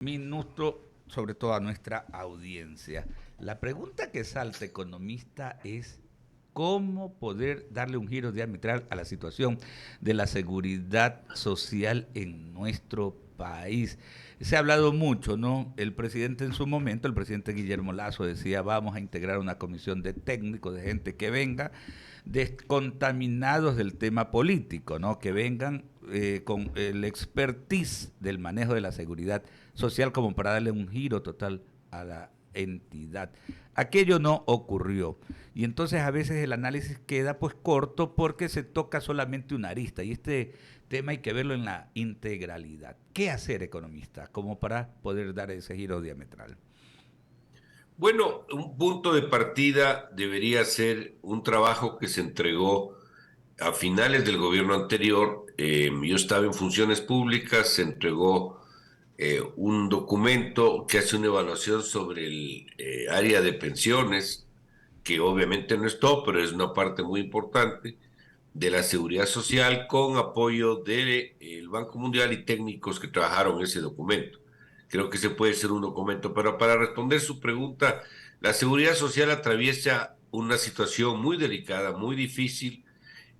Minuto, sobre todo a nuestra audiencia. La pregunta que salta, economista, es cómo poder darle un giro diametral a la situación de la seguridad social en nuestro país. Se ha hablado mucho, ¿no? El presidente en su momento, el presidente Guillermo Lasso decía, vamos a integrar una comisión de técnicos, de gente que venga descontaminados del tema político, ¿no? Que vengan con el expertise del manejo de la seguridad social como para darle un giro total a la entidad. Aquello no ocurrió y entonces a veces el análisis queda pues corto porque se toca solamente una arista y este tema hay que verlo en la integralidad. ¿Qué hacer, economista, como para poder dar ese giro diametral? Bueno, un punto de partida debería ser un trabajo que se entregó a finales del gobierno anterior. Yo estaba en funciones públicas, se entregó un documento que hace una evaluación sobre el área de pensiones, que obviamente no es todo, pero es una parte muy importante de la seguridad social, con apoyo del Banco Mundial y técnicos que trabajaron ese documento. Creo que ese puede ser un documento, pero para responder su pregunta, la seguridad social atraviesa una situación muy delicada, muy difícil,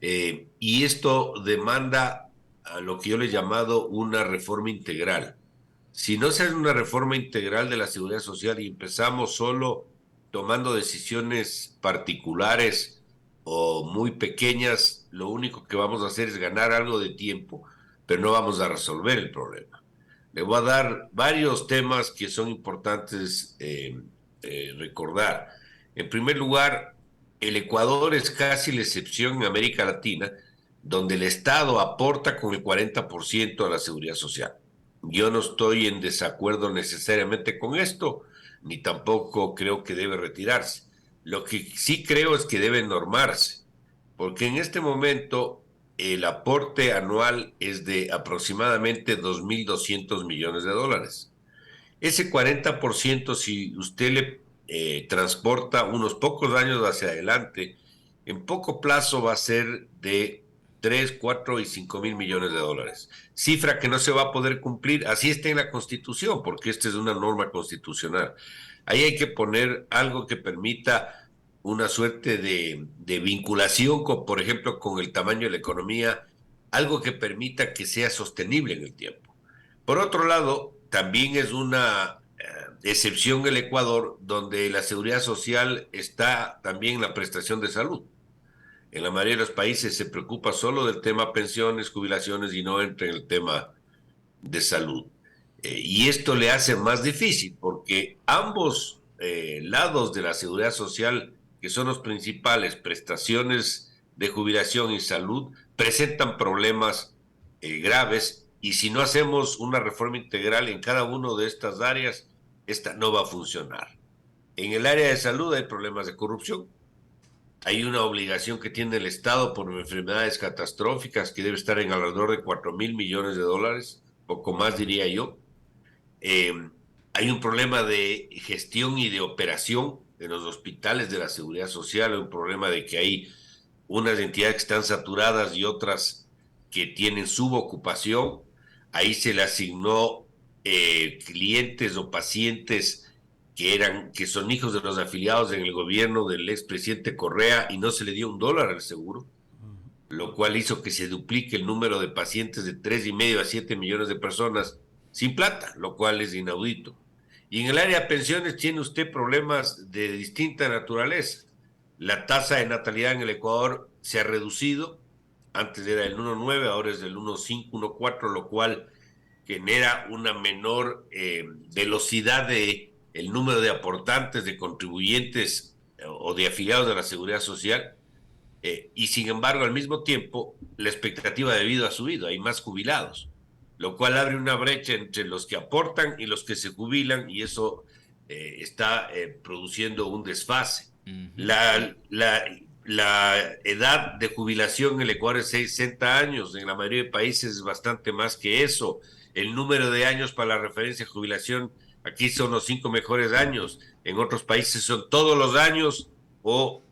y esto demanda a lo que yo le he llamado una reforma integral. Si no se hace una reforma integral de la seguridad social y empezamos solo tomando decisiones particulares o muy pequeñas, lo único que vamos a hacer es ganar algo de tiempo, pero no vamos a resolver el problema. Le voy a dar varios temas que son importantes recordar. En primer lugar, el Ecuador es casi la excepción en América Latina, donde el Estado aporta con el 40% a la seguridad social. Yo no estoy en desacuerdo necesariamente con esto, ni tampoco creo que debe retirarse. Lo que sí creo es que debe normarse, porque en este momento el aporte anual es de aproximadamente 2.200 millones de dólares. Ese 40%, si usted le transporta unos pocos años hacia adelante, en poco plazo va a ser de 3, 4 y 5 mil millones de dólares. Cifra que no se va a poder cumplir, así está en la Constitución, porque esta es una norma constitucional. Ahí hay que poner algo que permita una suerte de vinculación, con, por ejemplo, con el tamaño de la economía, algo que permita que sea sostenible en el tiempo. Por otro lado, también es una excepción el Ecuador, donde la seguridad social está también en la prestación de salud. En la mayoría de los países se preocupa solo del tema pensiones, jubilaciones y no entra en el tema de salud. Y esto le hace más difícil porque ambos lados de la seguridad social, que son los principales, prestaciones de jubilación y salud, presentan problemas graves, y si no hacemos una reforma integral en cada una de estas áreas, esta no va a funcionar. En el área de salud hay problemas de corrupción, hay una obligación que tiene el Estado por enfermedades catastróficas que debe estar en alrededor de 4.000 millones de dólares, poco más diría yo. Eh, Hay un problema de gestión y de operación en los hospitales de la seguridad social, hay un problema de que hay unas entidades que están saturadas y otras que tienen subocupación. Ahí se le asignó clientes o pacientes que son hijos de los afiliados en el gobierno del expresidente Correa, y no se le dio un dólar al seguro, lo cual hizo que se duplique el número de pacientes de 3,5 a 7 millones de personas sin plata, lo cual es inaudito. Y en el área de pensiones tiene usted problemas de distinta naturaleza. La tasa de natalidad en el Ecuador se ha reducido, antes era del 1,9, ahora es del 1,5, 1,4, lo cual genera una menor velocidad de el número de aportantes, de contribuyentes o de afiliados de la seguridad social, y sin embargo, al mismo tiempo, la expectativa de vida ha subido, hay más jubilados, lo cual abre una brecha entre los que aportan y los que se jubilan, y eso está produciendo un desfase. Uh -huh. La edad de jubilación en el Ecuador es 60 años, en la mayoría de países es bastante más que eso. El número de años para la referencia de jubilación aquí son los 5 mejores años, en otros países son todos los años o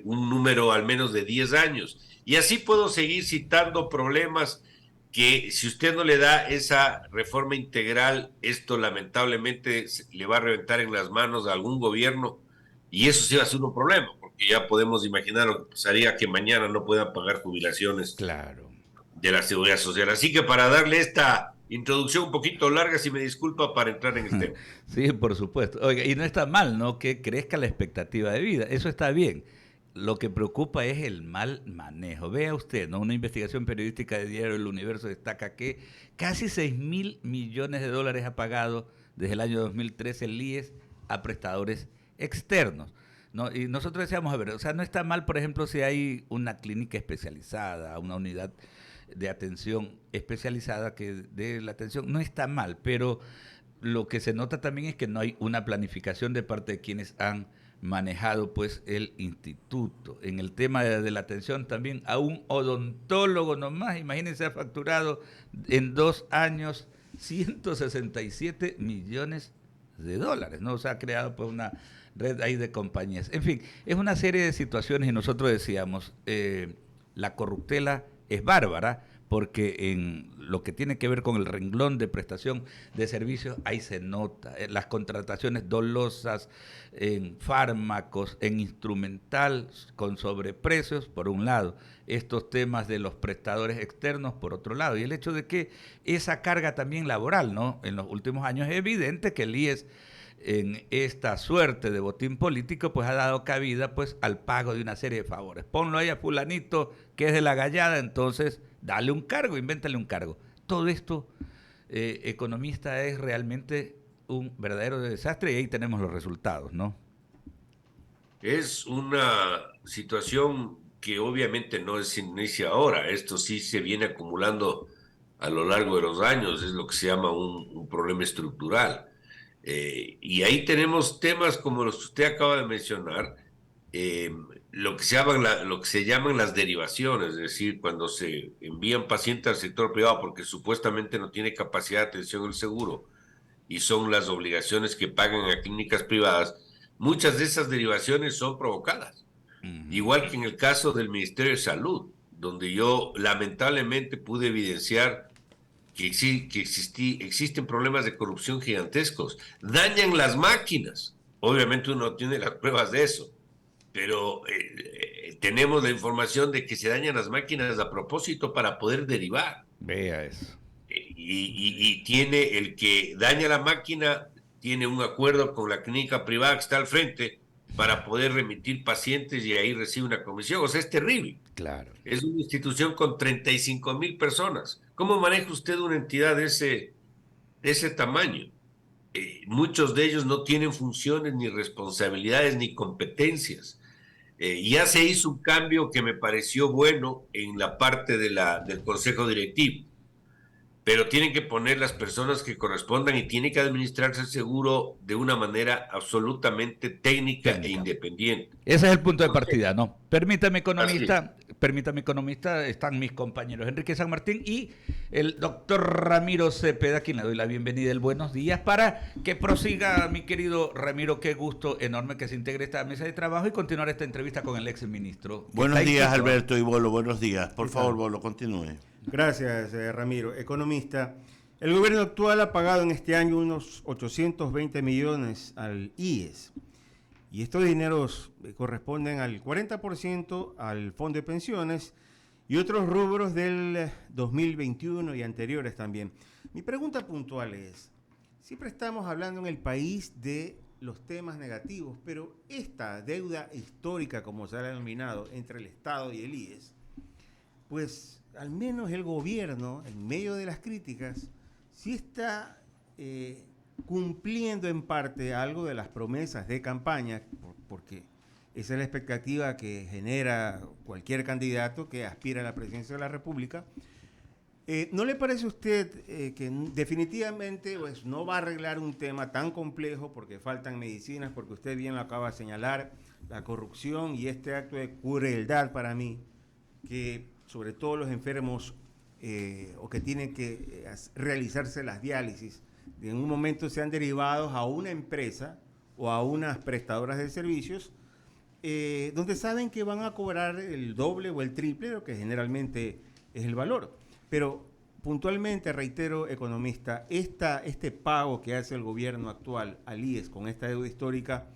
un número al menos de 10 años. Y así puedo seguir citando problemas que si usted no le da esa reforma integral, esto lamentablemente le va a reventar en las manos a algún gobierno y eso sí va a ser un problema, porque ya podemos imaginar lo que pasaría que mañana no puedan pagar jubilaciones Claro. de la Seguridad Social. Así que para darle esta introducción un poquito larga, si me disculpa para entrar en el tema. Sí, por supuesto. Oiga, y no está mal, ¿no? Que crezca la expectativa de vida. Eso está bien. Lo que preocupa es el mal manejo. Vea usted, ¿no? Una investigación periodística de Diario El Universo destaca que casi 6.000 millones de dólares ha pagado desde el año 2013 el IES a prestadores externos, ¿no? Y nosotros decíamos, a ver, o sea, no está mal, por ejemplo, si hay una clínica especializada, una unidad de atención especializada que dé la atención, no está mal, pero lo que se nota también es que no hay una planificación de parte de quienes han manejado pues el instituto. En el tema de la atención también a un odontólogo nomás, imagínense, ha facturado en 2 años 167 millones de dólares, ¿no? O sea, ha creado pues una red ahí de compañías. En fin, es una serie de situaciones y nosotros decíamos, la corruptela es bárbara, porque en lo que tiene que ver con el renglón de prestación de servicios, ahí se nota. Las contrataciones dolosas en fármacos, en instrumental, con sobreprecios, por un lado. Estos temas de los prestadores externos, por otro lado. Y el hecho de que esa carga también laboral, ¿no? En los últimos años es evidente que el IES en esta suerte de botín político, pues ha dado cabida pues al pago de una serie de favores. Ponlo ahí a fulanito que es de la gallada, entonces dale un cargo, invéntale un cargo. Todo esto, economista, es realmente un verdadero desastre y ahí tenemos los resultados, ¿no? Es una situación que obviamente no se inicia ahora, esto sí se viene acumulando a lo largo de los años, es lo que se llama un problema estructural. Y ahí tenemos temas como los que usted acaba de mencionar, eh, lo que se llaman las derivaciones, es decir, cuando se envían pacientes al sector privado porque supuestamente no tiene capacidad de atención el seguro y son las obligaciones que pagan a clínicas privadas, muchas de esas derivaciones son provocadas. Uh -huh. Igual que en el caso del Ministerio de Salud, donde yo lamentablemente pude evidenciar existen problemas de corrupción gigantescos. Dañan las máquinas. Obviamente uno tiene las pruebas de eso, pero tenemos la información de que se dañan las máquinas a propósito para poder derivar. Vea eso. Y tiene el que daña la máquina, tiene un acuerdo con la clínica privada que está al frente para poder remitir pacientes y ahí recibe una comisión. O sea, es terrible. Claro. Es una institución con 35,000 personas. ¿Cómo maneja usted una entidad de ese tamaño? Muchos de ellos no tienen funciones, ni responsabilidades, ni competencias. Ya se hizo un cambio que me pareció bueno en la parte del consejo directivo, pero tienen que poner las personas que correspondan y tiene que administrarse el seguro de una manera absolutamente técnica e Técnica. independiente. Ese es el punto de Entonces, partida, ¿no? Permítame, economista, están mis compañeros Enrique San Martín y el doctor Ramiro Cepeda, a quien le doy la bienvenida y el buenos días, para que prosiga, mi querido Ramiro, qué gusto enorme que se integre esta mesa de trabajo y continuar esta entrevista con el ex ministro. Buenos días, Alberto y Bolo, buenos días. Por favor, Bolo, continúe. Gracias, Ramiro. Economista, el gobierno actual ha pagado en este año unos 820 millones al IES. Y estos dineros corresponden al 40% al fondo de pensiones y otros rubros del 2021 y anteriores también. Mi pregunta puntual es, siempre estamos hablando en el país de los temas negativos, pero esta deuda histórica, como se ha denominado, entre el Estado y el IES, pues al menos el gobierno, en medio de las críticas, sí está cumpliendo en parte algo de las promesas de campaña, porque esa es la expectativa que genera cualquier candidato que aspira a la presidencia de la República. ¿No le parece a usted que definitivamente pues, no va a arreglar un tema tan complejo porque faltan medicinas, porque usted bien lo acaba de señalar, la corrupción y este acto de crueldad para mí, que sobre todo los enfermos o que tienen que realizarse las diálisis, en un momento sean derivados a una empresa o a unas prestadoras de servicios donde saben que van a cobrar el doble o el triple de lo que generalmente es el valor? Pero puntualmente, reitero, economista, este pago que hace el gobierno actual al IES con esta deuda histórica,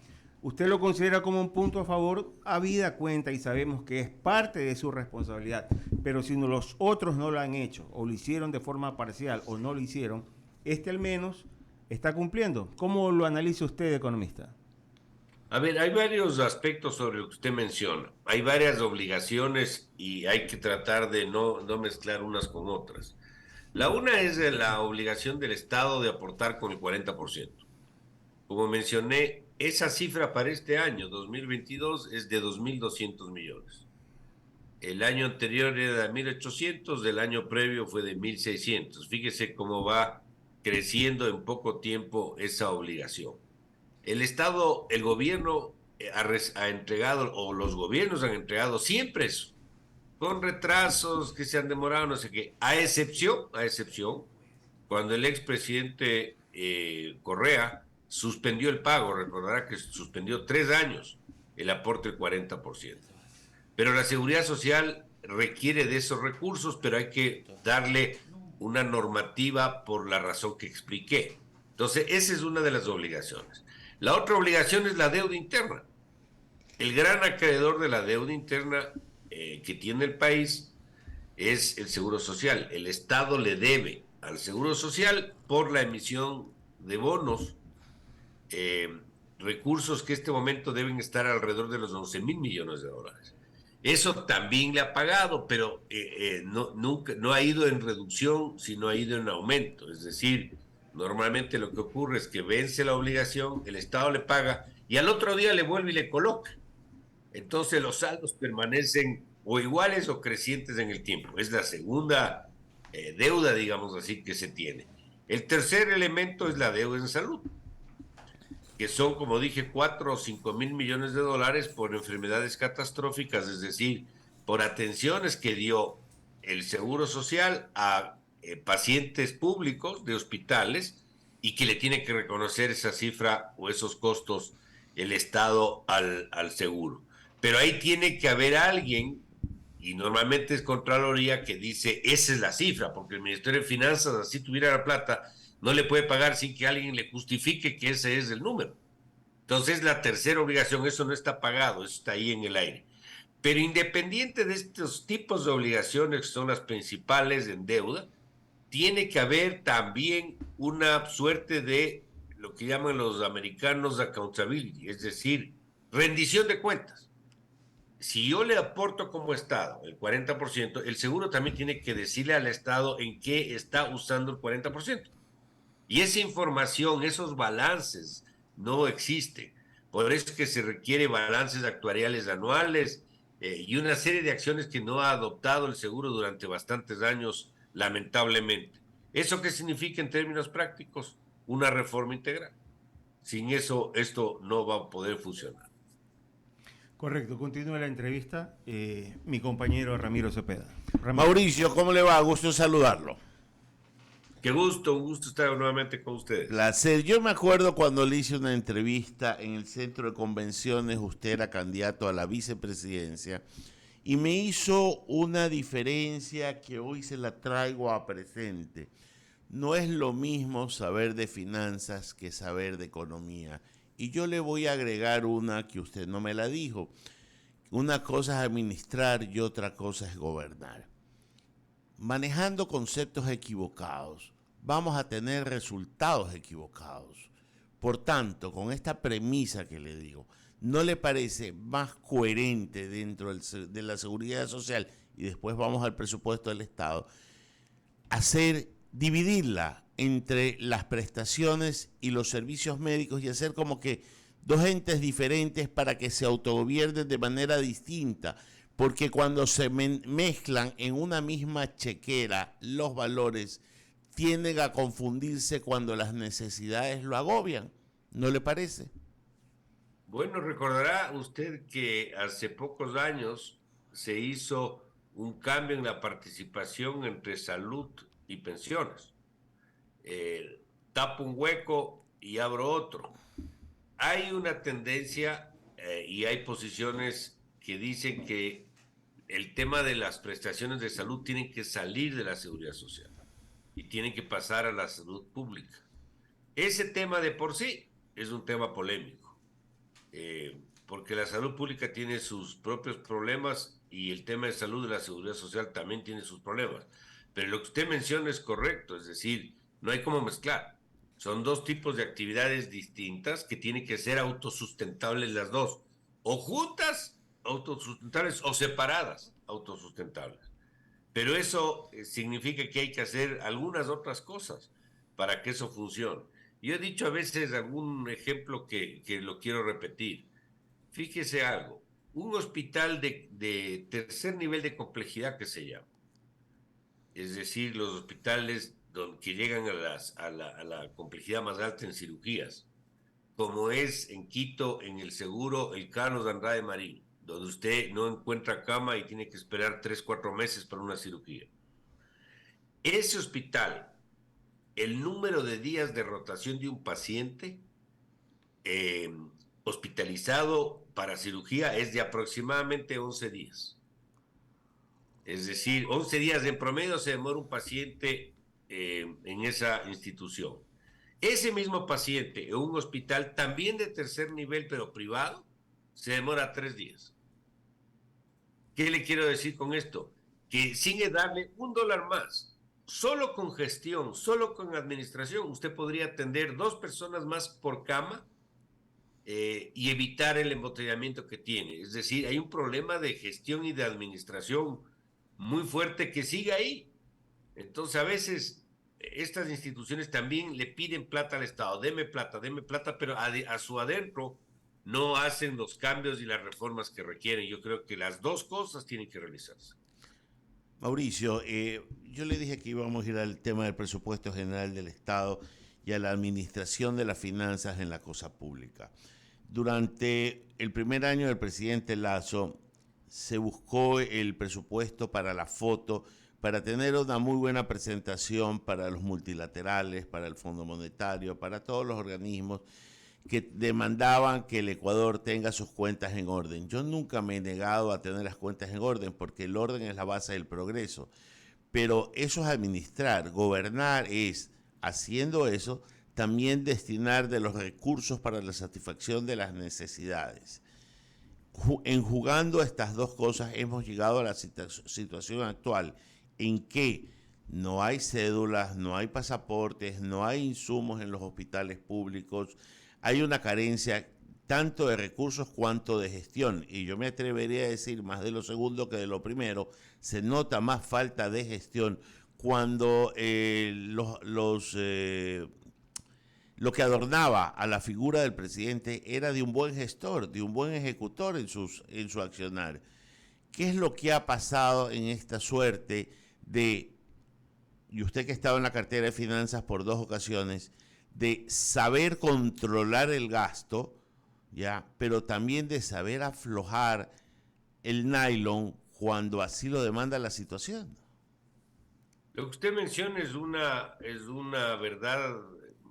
¿usted lo considera como un punto a favor? Habida cuenta y sabemos que es parte de su responsabilidad, pero si los otros no lo han hecho, o lo hicieron de forma parcial, o no lo hicieron, este al menos está cumpliendo. ¿Cómo lo analiza usted, economista? A ver, hay varios aspectos sobre lo que usted menciona. Hay varias obligaciones y hay que tratar de no mezclar unas con otras. La una es de la obligación del Estado de aportar con el 40%. Como mencioné, esa cifra para este año, 2022, es de 2.200 millones. El año anterior era de 1.800, del año previo fue de 1.600. Fíjese cómo va creciendo en poco tiempo esa obligación. El Estado, el gobierno ha entregado, o los gobiernos han entregado siempre eso, con retrasos que se han demorado, no sé qué, a excepción, cuando el expresidente Correa suspendió el pago, recordará que suspendió 3 años el aporte del 40%. Pero la seguridad social requiere de esos recursos, pero hay que darle una normativa por la razón que expliqué. Entonces, esa es una de las obligaciones. La otra obligación es la deuda interna. El gran acreedor de la deuda interna que tiene el país es el Seguro Social. El Estado le debe al Seguro Social por la emisión de bonos, recursos que en este momento deben estar alrededor de los 11.000 millones de dólares. Eso también le ha pagado, pero no ha ido en reducción, sino ha ido en aumento. Es decir, normalmente lo que ocurre es que vence la obligación, el Estado le paga y al otro día le vuelve y le coloca. Entonces los saldos permanecen o iguales o crecientes en el tiempo. Es la segunda deuda, digamos así, que se tiene. El tercer elemento es la deuda en salud, que son, como dije, 4 o 5 mil millones de dólares por enfermedades catastróficas, es decir, por atenciones que dio el Seguro Social a pacientes públicos de hospitales y que le tiene que reconocer esa cifra o esos costos el Estado al seguro. Pero ahí tiene que haber alguien, y normalmente es Contraloría, que dice, esa es la cifra, porque el Ministerio de Finanzas, así tuviera la plata, no le puede pagar sin que alguien le justifique que ese es el número. Entonces, la tercera obligación, eso no está pagado, eso está ahí en el aire. Pero independiente de estos tipos de obligaciones, que son las principales en deuda, tiene que haber también una suerte de lo que llaman los americanos accountability, es decir, rendición de cuentas. Si yo le aporto como Estado el 40%, el seguro también tiene que decirle al Estado en qué está usando el 40%. Y esa información, esos balances, no existen. Por eso es que se requiere balances actuariales anuales y una serie de acciones que no ha adoptado el seguro durante bastantes años, lamentablemente. ¿Eso qué significa en términos prácticos? Una reforma integral. Sin eso, esto no va a poder funcionar. Correcto, continúa la entrevista. Mi compañero Ramiro Cepeda. Mauricio, ¿cómo le va? Gusto saludarlo. Qué gusto, un gusto estar nuevamente con ustedes. Placer. Yo me acuerdo cuando le hice una entrevista en el centro de convenciones, usted era candidato a la vicepresidencia, y me hizo una diferencia que hoy se la traigo a presente. No es lo mismo saber de finanzas que saber de economía. Y yo le voy a agregar una que usted no me la dijo. Una cosa es administrar y otra cosa es gobernar. Manejando conceptos equivocados, vamos a tener resultados equivocados. Por tanto, con esta premisa que le digo, ¿no le parece más coherente dentro de la seguridad social, y después vamos al presupuesto del Estado, dividirla entre las prestaciones y los servicios médicos y hacer como que dos entes diferentes para que se autogobiernen de manera distinta? Porque cuando se mezclan en una misma chequera los valores, tienden a confundirse cuando las necesidades lo agobian. ¿No le parece? Bueno, recordará usted que hace pocos años se hizo un cambio en la participación entre salud y pensiones. Tapo un hueco y abro otro. Hay una tendencia y hay posiciones que dicen que el tema de las prestaciones de salud tienen que salir de la seguridad social. y tienen que pasar a la salud pública. Ese tema de por sí es un tema polémico, porque la salud pública tiene sus propios problemas y el tema de salud de la seguridad social también tiene sus problemas. Pero lo que usted menciona es correcto, es decir, no hay cómo mezclar. Son dos tipos de actividades distintas que tienen que ser autosustentables las dos, o juntas, autosustentables, o separadas, autosustentables. Pero eso significa que hay que hacer algunas otras cosas para que eso funcione. Yo he dicho a veces algún ejemplo que lo quiero repetir. Fíjese algo, un hospital de tercer nivel de complejidad que se llama, es decir, los hospitales que llegan a la complejidad más alta en cirugías, como es en Quito, en el seguro, el Carlos de Andrade Marín, donde usted no encuentra cama y tiene que esperar 3, 4 meses para una cirugía. Ese hospital, el número de días de rotación de un paciente eh, hospitalizado para cirugía es de aproximadamente 11 días. Es decir, 11 días en promedio se demora un paciente en esa institución. Ese mismo paciente en un hospital también de tercer nivel, pero privado, se demora 3 días. ¿Qué le quiero decir con esto? Que sin darle $1 más, solo con gestión, solo con administración, usted podría atender 2 personas más por cama y evitar el embotellamiento que tiene. Es decir, hay un problema de gestión y de administración muy fuerte que sigue ahí. Entonces, a veces estas instituciones también le piden plata al Estado, deme plata, pero a su adentro no hacen los cambios y las reformas que requieren. Yo creo que las dos cosas tienen que realizarse. Mauricio, yo le dije que íbamos a ir al tema del presupuesto general del Estado y a la administración de las finanzas en la cosa pública. Durante el primer año del presidente Lasso se buscó el presupuesto para la foto, para tener una muy buena presentación para los multilaterales, para el Fondo Monetario, para todos los organismos que demandaban que el Ecuador tenga sus cuentas en orden. Yo nunca me he negado a tener las cuentas en orden porque el orden es la base del progreso. Pero eso es administrar, gobernar es, haciendo eso, también destinar de los recursos para la satisfacción de las necesidades. En jugando estas dos cosas hemos llegado a la situación actual en que no hay cédulas, no hay pasaportes, no hay insumos en los hospitales públicos, hay una carencia tanto de recursos cuanto de gestión, y yo me atrevería a decir más de lo segundo que de lo primero. Se nota más falta de gestión cuando lo que adornaba a la figura del presidente era de un buen gestor, de un buen ejecutor en su accionar. ¿Qué es lo que ha pasado en esta suerte y usted que ha estado en la cartera de finanzas por 2 ocasiones, de saber controlar el gasto, ya, pero también de saber aflojar el nylon cuando así lo demanda la situación? Lo que usted menciona es una verdad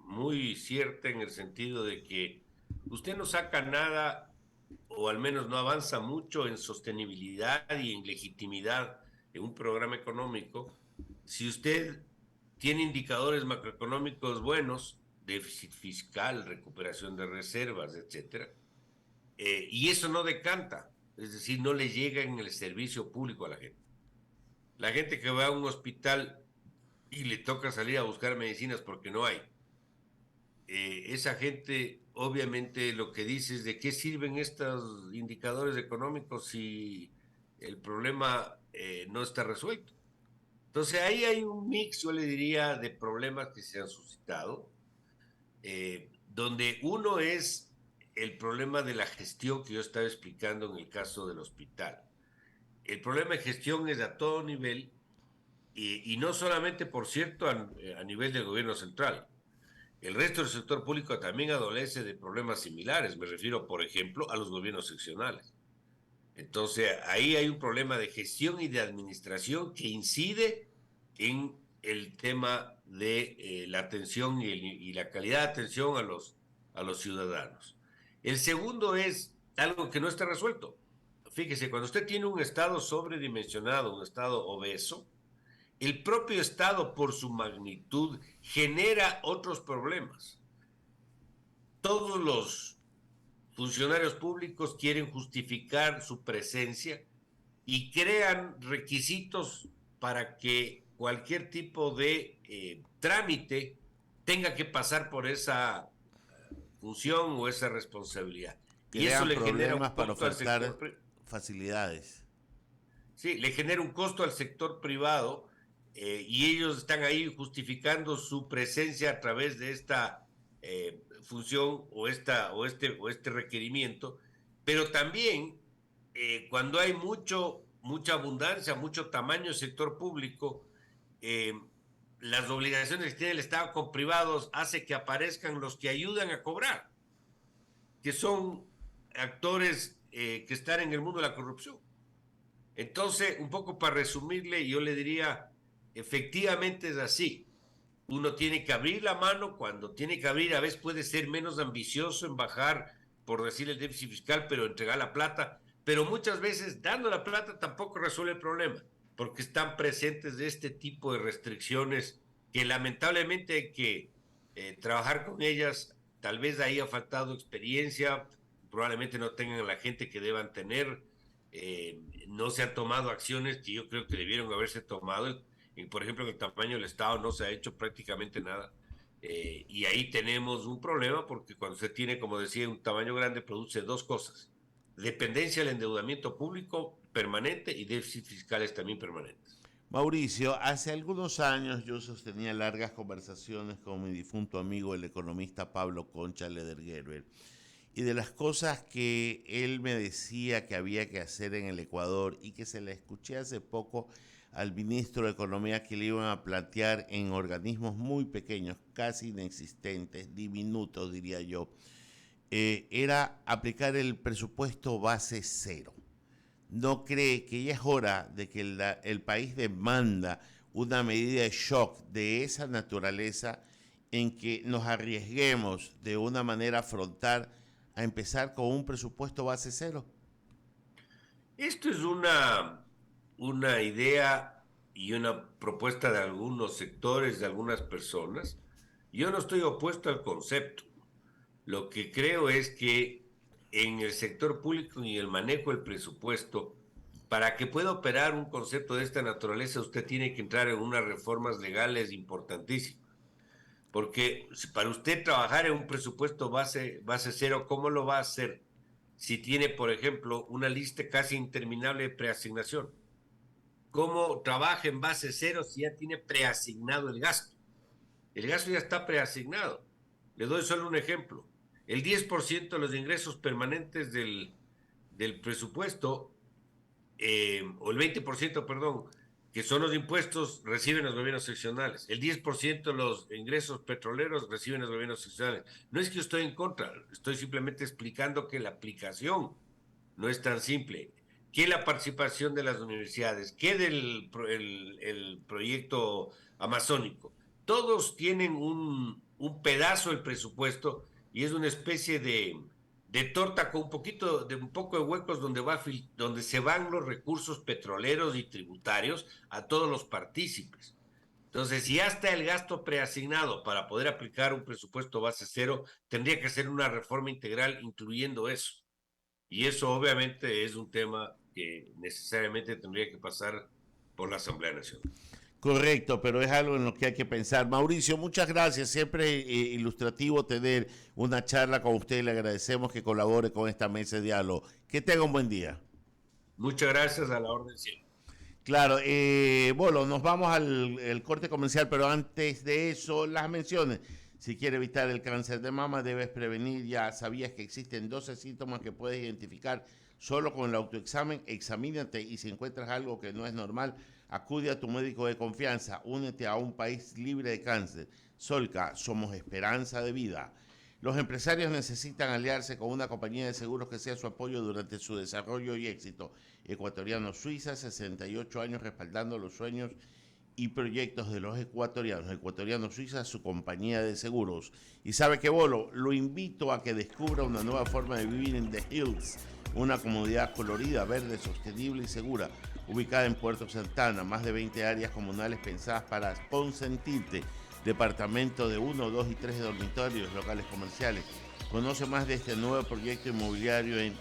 muy cierta en el sentido de que usted no saca nada, o al menos no avanza mucho en sostenibilidad y en legitimidad en un programa económico, si usted tiene indicadores macroeconómicos buenos, déficit fiscal, recuperación de reservas, etcétera, y eso no decanta, es decir, no le llega en el servicio público a la gente. La gente que va a un hospital y le toca salir a buscar medicinas porque no hay, esa gente obviamente lo que dice es de qué sirven estos indicadores económicos si el problema no está resuelto. Entonces ahí hay un mix, yo le diría, de problemas que se han suscitado, donde uno es el problema de la gestión que yo estaba explicando en el caso del hospital. El problema de gestión es a todo nivel y no solamente, por cierto, a nivel del gobierno central. El resto del sector público también adolece de problemas similares. Me refiero, por ejemplo, a los gobiernos seccionales. Entonces, ahí hay un problema de gestión y de administración que incide en el tema de la atención y la calidad de atención a los ciudadanos. El segundo es algo que no está resuelto. Fíjese, cuando usted tiene un estado sobredimensionado, un estado obeso, el propio Estado, por su magnitud, genera otros problemas. Todos los funcionarios públicos quieren justificar su presencia y crean requisitos para que cualquier tipo de trámite tenga que pasar por esa función o esa responsabilidad. Y eso Crean le genera un problemas para costo al ofertar sector. facilidades. Sí, le genera un costo al sector privado y ellos están ahí justificando su presencia a través de esta función o este requerimiento, pero también cuando hay mucha abundancia, mucho tamaño del sector público, eh, las obligaciones que tiene el Estado con privados hace que aparezcan los que ayudan a cobrar, que son actores que están en el mundo de la corrupción. Entonces, un poco para resumirle, yo le diría, efectivamente es así. Uno tiene que abrir la mano cuando tiene que abrir, a veces puede ser menos ambicioso en bajar, por decir el déficit fiscal, pero entregar la plata, pero muchas veces dando la plata tampoco resuelve el problema, porque están presentes de este tipo de restricciones que lamentablemente hay que trabajar con ellas. Tal vez ahí ha faltado experiencia, probablemente no tengan la gente que deban tener, no se han tomado acciones que yo creo que debieron haberse tomado. Y por ejemplo, en el tamaño del Estado no se ha hecho prácticamente nada. Y ahí tenemos un problema porque cuando se tiene, como decía, un tamaño grande, produce dos cosas: dependencia del endeudamiento público permanente y déficit fiscales también permanentes. Mauricio, hace algunos años yo sostenía largas conversaciones con mi difunto amigo, el economista Pablo Concha Ledergerber, y de las cosas que él me decía que había que hacer en el Ecuador y que se le escuché hace poco al ministro de Economía que le iban a plantear en organismos muy pequeños, casi inexistentes, diminutos diría yo, era aplicar el presupuesto base cero. ¿No cree que ya es hora de que el país demanda una medida de shock de esa naturaleza en que nos arriesguemos de una manera frontal a empezar con un presupuesto base cero? Esto es una idea y una propuesta de algunos sectores, de algunas personas. Yo no estoy opuesto al concepto. Lo que creo es que en el sector público y el manejo del presupuesto, para que pueda operar un concepto de esta naturaleza, usted tiene que entrar en unas reformas legales importantísimas. Porque para usted trabajar en un presupuesto base cero, ¿cómo lo va a hacer si tiene, por ejemplo, una lista casi interminable de preasignación? ¿Cómo trabaja en base cero si ya tiene preasignado el gasto? El gasto ya está preasignado. Le doy solo un ejemplo. El 10% de los ingresos permanentes del presupuesto, o el 20%, perdón, que son los impuestos, reciben los gobiernos seccionales. El 10% de los ingresos petroleros reciben los gobiernos seccionales. No es que yo estoy en contra, estoy simplemente explicando que la aplicación no es tan simple. Que la participación de las universidades, que el proyecto amazónico, todos tienen un pedazo del presupuesto y es una especie de torta con un poco de huecos donde se van los recursos petroleros y tributarios a todos los partícipes. Entonces, si ya está el gasto preasignado para poder aplicar un presupuesto base cero, tendría que ser una reforma integral incluyendo eso. Y eso obviamente es un tema que necesariamente tendría que pasar por la Asamblea Nacional. Correcto, pero es algo en lo que hay que pensar. Mauricio, muchas gracias. Siempre ilustrativo tener una charla con usted. Le agradecemos que colabore con esta mesa de diálogo. Que tenga un buen día. Muchas gracias, a la orden siempre. Claro, bueno, nos vamos al corte comercial, pero antes de eso, las menciones. Si quiere evitar el cáncer de mama, debes prevenir. Ya sabías que existen 12 síntomas que puedes identificar solo con el autoexamen. Examínate y si encuentras algo que no es normal, acude a tu médico de confianza. Únete a un país libre de cáncer. Solca, somos esperanza de vida. Los empresarios necesitan aliarse con una compañía de seguros que sea su apoyo durante su desarrollo y éxito. Ecuatoriano Suiza, 68 años respaldando los sueños y proyectos de los ecuatorianos. Ecuatoriano Suiza, su compañía de seguros. Y sabe que, Bolo, lo invito a que descubra una nueva forma de vivir en The Hills, una comunidad colorida, verde, sostenible y segura, ubicada en Puerto Santana, más de 20 áreas comunales pensadas para consentirte, departamento de 1, 2 y 3 dormitorios, locales comerciales. Conoce más de este nuevo proyecto inmobiliario en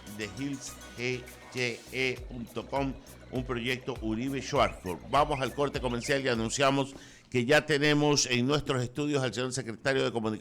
thehillsge.com, un proyecto Uribe Schwarzkopf. Vamos al corte comercial y anunciamos que ya tenemos en nuestros estudios al señor secretario de Comunicación